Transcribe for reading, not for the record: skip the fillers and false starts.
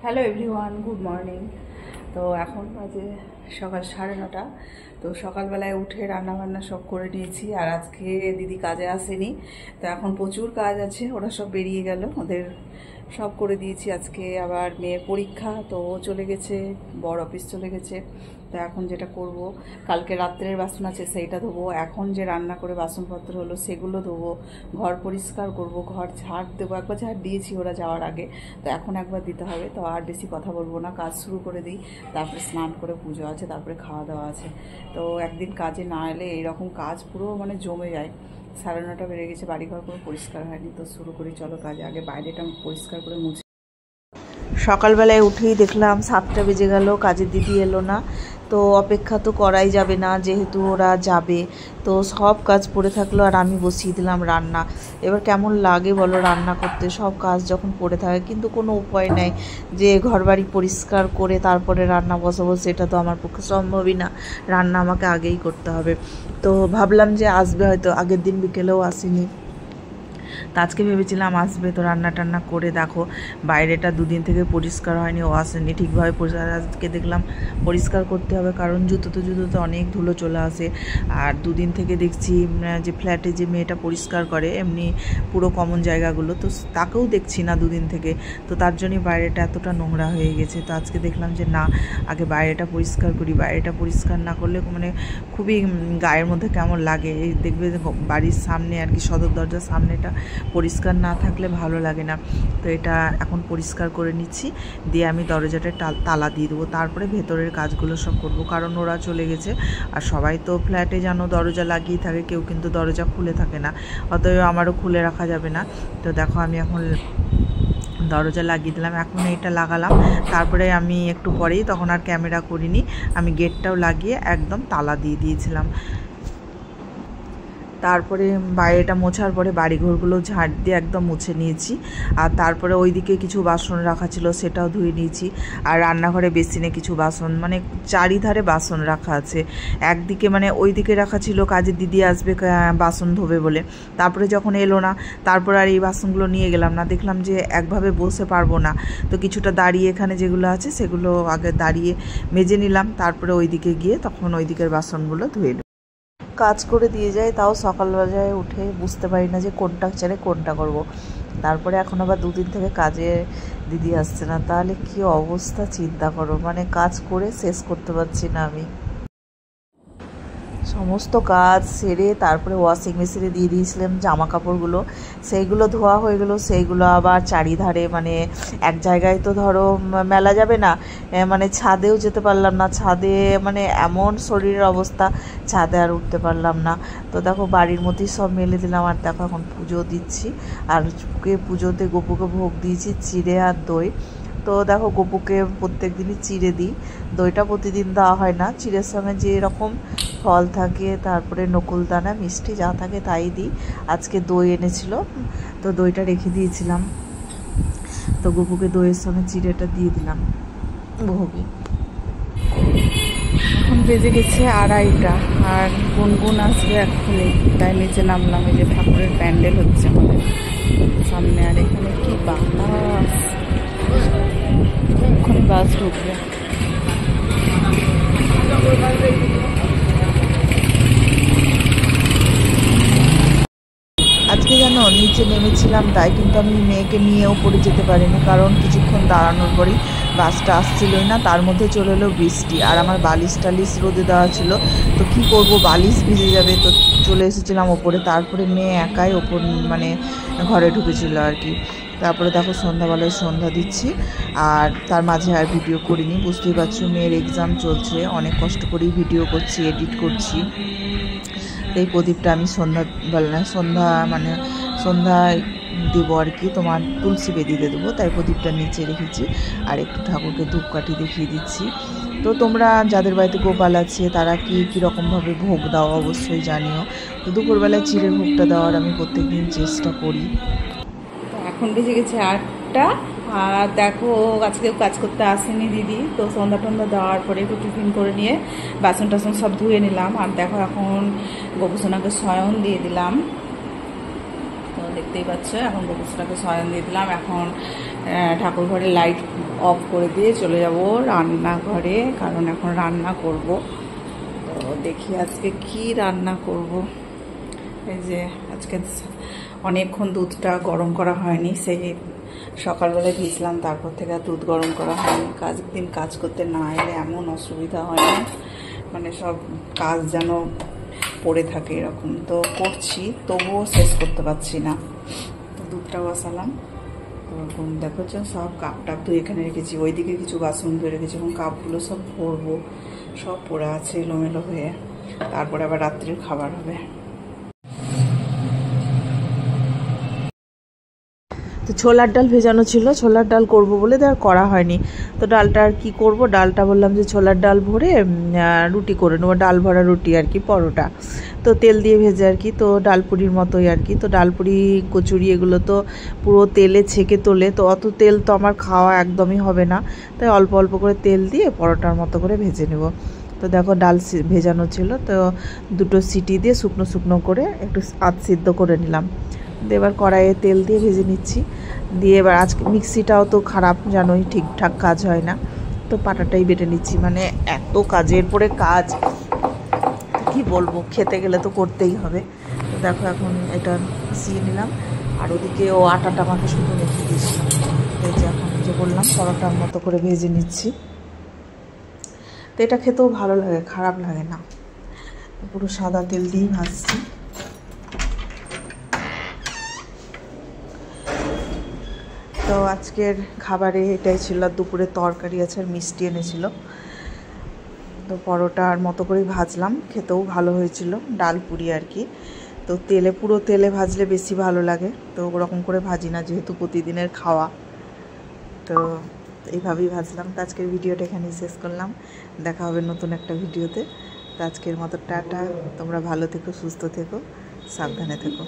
Hello everyone, good morning. তো এখন বাজে সকাল 9:30। তো সকালবেলায় উঠে রান্নাবান্না সব করে নিয়েছি। আর আজকে দিদি কাজে আসেনি, তো এখন প্রচুর কাজ আছে। ওরা সব বেরিয়ে গেল, ওদের সব করে দিয়েছি। আজকে আবার মেয়ের পরীক্ষা, তো ও চলে গেছে, বড় অফিস চলে গেছে। তো এখন যেটা করব, কালকে রাত্রের বাসন আছে সেইটা ধোবো, এখন যে রান্না করে বাসনপত্র হলো সেগুলো ধোবো, ঘর পরিষ্কার করব, ঘর ঝাড় দেবো। একবার ঝাড় দিয়েছি ওরা যাওয়ার আগে, তো এখন একবার দিতে হবে। তো আর বেশি কথা বলবো না, কাজ শুরু করে দিই। তারপরে স্নান করে পুজো আছে, তারপরে খাওয়া দাওয়া আছে। তো একদিন কাজে না এলে এইরকম কাজ পুরো জমে যায়। 9:30 বেড়ে গেছে, বাড়িঘর কোনো পরিষ্কার হয়নি। তো শুরু করি, চলো কাজে। আগে বাইরেটা পরিষ্কার করে মুছে। সকালবেলায় উঠেই দেখলাম 7টা বেজে গেল, কাজের দিদি এলো না। তো অপেক্ষা তো করাই যাবে না, যেহেতু ওরা যাবে। তো সব কাজ পড়ে থাকলো, আর আমি বসিয়ে দিলাম রান্না। এবার কেমন লাগে বলো রান্না করতে, সব কাজ যখন পড়ে থাকে, কিন্তু কোনো উপায় নেই যে ঘরবাড়ি পরিষ্কার করে তারপরে রান্না বসাবো, সেটা তো আমার পক্ষে সম্ভবই না। রান্না আমাকে আগেই করতে হবে। তো ভাবলাম যে আসবে, হয়তো আগের দিন বিকেলেও আসেনি। তো আজকে ভেবেছিলাম আসবে, তো রান্না টান্না করে দেখো বাইরেটা দুদিন থেকে পরিষ্কার হয়নি, ও আসেনি ঠিকভাবে পরিষ্কার। আজকে দেখলাম পরিষ্কার করতে হবে, কারণ জুতোতে অনেক ধুলো চলে আসে। আর দুদিন থেকে দেখছি যে ফ্ল্যাটে যে মেয়েটা পরিষ্কার করে এমনি পুরো কমন জায়গাগুলো, তো তাকেও দেখছি না দুদিন থেকে। তো তার জন্যই বাইরেটা এতটা নোংরা হয়ে গেছে। তো আজকে দেখলাম যে না, আগে বাইরেটা পরিষ্কার করি। বাইরেটা পরিষ্কার না করলে খুবই গায়ের মধ্যে কেমন লাগে। এই দেখবে বাড়ির সামনে আর কি, সদর দরজার সামনেটা পরিষ্কার না থাকলে ভালো লাগে না। তো এটা এখন পরিষ্কার করে নিচ্ছি, দিয়ে আমি দরজাটা তালা দিয়ে দেবো। তারপরে ভেতরের কাজগুলো সব করব, কারণ ওরা চলে গেছে। আর সবাই তো ফ্ল্যাটে জানো দরজা লাগিয়ে থাকে, কেউ কিন্তু দরজা খুলে থাকে না, অতএব আমারও খুলে রাখা যাবে না। তো দেখো আমি এখন দরজা লাগিয়ে দিলাম, এখন এটা লাগালাম। তারপরে আমি একটু পরেই, তখন আর ক্যামেরা করিনি, আমি গেটটাও লাগিয়ে একদম তালা দিয়ে দিয়েছিলাম। তারপরে বাইরেটা মোছার পরে বাড়িঘরগুলো ঝাড় দিয়ে একদম মুছে নিয়েছি। আর তারপরে ওইদিকে কিছু বাসন রাখা ছিল, সেটাও ধুয়ে নিয়েছি। আর রান্নাঘরে বেসিনে কিছু বাসন, চারিধারে বাসন রাখা আছে। একদিকে ওইদিকে রাখা ছিল, কাজের দিদি আসবে বাসন ধোবে বলে। তারপরে যখন এলো না, তারপর আর এই বাসনগুলো নিয়ে গেলাম না। দেখলাম যে একভাবে বসে পারবো না, তো কিছুটা দাঁড়িয়ে এখানে যেগুলো আছে সেগুলো আগে দাঁড়িয়ে মেজে নিলাম। তারপরে ওইদিকে গিয়ে তখন ওইদিকের বাসনগুলো ধুয়ে নেব। কাজ করে দিয়ে যায়, তাও সকালবেলায় উঠে বুঝতে পারি না যে কোনটা ছেড়ে কোনটা করব। তারপরে এখন আবার দুদিন থেকে কাজে দিদি আসছে না, তাহলে কি অবস্থা চিন্তা করো। কাজ করে শেষ করতে পারছি না আমি। সমস্ত কাজ সেরে তারপরে ওয়াশিং মেশিনে দিয়ে দিয়েছিলাম জামা কাপড়গুলো, সেইগুলো ধোয়া হয়ে গেলো। সেইগুলো আবার চারিধারে এক জায়গায় তো ধরো মেলা যাবে না, ছাদেও যেতে পারলাম না। ছাদে এমন শরীরের অবস্থা, ছাদে আর উঠতে পারলাম না। তো দেখো বাড়ির মধ্যেই সব মেলে দিলাম। আর দেখো এখন পুজো দিচ্ছি, আর পুজোতে গপুকে ভোগ দিয়েছি চিড়ে আর দই। তো দেখো গপুকে প্রত্যেক দিনই চিড়ে দিই, দইটা প্রতিদিন দেওয়া হয় না। চিড়ের সঙ্গে যে এরকম ফল থাকে, তারপরে নকুলদানা মিষ্টি যা থাকে তাই দিই। আজকে দই এনেছিল, তো দইটা রেখে দিয়েছিলাম। তো গপুকে দইয়ের সঙ্গে চিড়েটা দিয়ে দিলাম ভোগে। এখন বেজে গেছে 2:30, আর গুনগুন আসবে এক্ষুনি, তাই নিচে নামলাম। এই যে ঠাকুরের প্যান্ডেল হচ্ছে আমাদের সামনে, আর এখানে কি বাতাস, এক্ষুনি বাস ঢুকবে। আজকে জানো নিচে নেমেছিলাম, তাই কিন্তু আমি মেয়েকে নিয়েও পড়ে যেতে পারিনি, কারণ কিছুক্ষণ দাঁড়ানোর পরেই বাসটা আসছিলই না, তার মধ্যে চলে এলো বৃষ্টি। আর আমার বালিশ টালিশ রোদে দেওয়া ছিল, তো কি করব, বালিশ ভিজে যাবে। তো চলে এসেছিলাম ওপরে। তারপরে মেয়ে একাই ওপর ঘরে ঢুকেছিল আর কি। তারপরে দেখো সন্ধ্যাবেলায় সন্ধ্যা দিচ্ছি, আর তার মাঝে আর ভিডিও করিনি। বুঝতেই পারছো মেয়ের এক্সাম চলছে, অনেক কষ্ট করেই ভিডিও করছি, এডিট করছি। এই প্রদীপটা আমি সন্ধ্যায় দেবো আর কি, তোমার তুলসী বেদিতে দেবো, তাই প্রদীপটা নিচে রেখেছি। আর একটু ঠাকুরকে ধূপকাঠি দেখিয়ে দিচ্ছি। তো তোমরা যাদের বাড়িতে গোপাল আছে তারা কীরকমভাবে ভোগ দাও অবশ্যই জানিও। তো দুপুরবেলায় চিড়ের ভোগটা দেওয়ার আমি প্রত্যেকদিন চেষ্টা করি। তো এখন বেজে গেছে 8টা, আর দেখো আজকেও কাজ করতে আসেনি দিদি। তো সন্ধ্যা টন্ধা দেওয়ার পরে একটু টিফিন করে নিয়ে বাসন টাসন সব ধুয়ে নিলাম। আর দেখো এখন গোপুসোনাকে শয়ন দিয়ে দিলাম, তো দেখতেই পাচ্ছ এখন গোপুসোনাকে শয়ন দিয়ে দিলাম। এখন ঠাকুর ঘরে লাইট অফ করে দিয়ে চলে যাব রান্নাঘরে, কারণ এখন রান্না করব। তো দেখি আজকে কি রান্না করব। এই যে আজকে অনেকক্ষণ দুধটা গরম করা হয়নি, সেই সকালবেলায় ভিজলাম, তারপর থেকে আর দুধ গরম করা হয়নি। দিন কাজ করতে না এলে এমন অসুবিধা হয় না, মানে সব কাজ যেন পড়ে থাকে এরকম। তো করছি, তবুও শেষ করতে পারছি না। তো দুধটা বসালাম। তখন দেখো যে সব কাপ টাপ ধুয়ে এখানে রেখেছি, ওইদিকে কিছু বাসন ধুয়ে রেখেছি, এবং কাপগুলো সব ভরবো, সব পড়ে আছে এলোমেলো হয়ে। তারপরে আবার রাত্রির খাবার হবে। তো ছোলার ডাল ভেজানো ছিল, ছোলার ডাল করব বলে তো আর করা হয়নি। তো ডালটা আর কি করব, ডালটা বললাম যে ছোলার ডাল ভরে রুটি করে নেবো, ডাল ভরা রুটি আর কি, পরোটা। তো তেল দিয়ে ভেজে আর কি, তো ডালপুরির মতোই আর কি। তো ডালপুরি কচুরি এগুলো তো পুরো তেলে ছেঁকে তোলে, তো অত তেল তো আমার খাওয়া একদমই হবে না, তাই অল্প অল্প করে তেল দিয়ে পরোটার মতো করে ভেজে নেব। তো দেখো ডাল ভেজানো ছিল, তো দুটো সিটি দিয়ে শুকনো শুকনো করে একটু আধ সিদ্ধ করে নিলাম। এবার কড়াইয়ে তেল দিয়ে ভেজে নিচ্ছি। দিয়ে এবার আজকে মিক্সিটাও তো খারাপ, জানোই, ঠিকঠাক কাজ হয় না, তো পাটাটাই বেটে নিচ্ছি। মানে এত কাজের পরে কাজ, কি বলবো, খেতে গেলে তো করতেই হবে। তো দেখো এখন এটা মিশিয়ে নিলাম, আর ওদিকে ও আটাটা আমাকে শুধু রেখে দিয়েছিলাম। এই যে এখন যে বললাম পরোটার মতো করে ভেজে নিচ্ছি। তো এটা খেতেও ভালো লাগে, খারাপ লাগে না। পুরো সাদা তেল দিয়েই ভাজছি। তো আজকের খাবারে এটাই ছিল, দুপুরে তরকারি আছে আর মিষ্টি এনেছিল। তো পরোটার মতো করেই ভাজলাম, খেতেও ভালো হয়েছিল, ডাল পুরি আর কি। তো পুরো তেলে ভাজলে বেশি ভালো লাগে, তো ওরকম করে ভাজি না, যেহেতু প্রতিদিনের খাওয়া। তো এইভাবেই ভাজলাম। তো আজকের ভিডিওটা এখানেই শেষ করলাম, দেখা হবে নতুন একটা ভিডিওতে। তো আজকের মতো টাটা, তোমরা ভালো থেকো, সুস্থ থেকো, সাবধানে থেকো।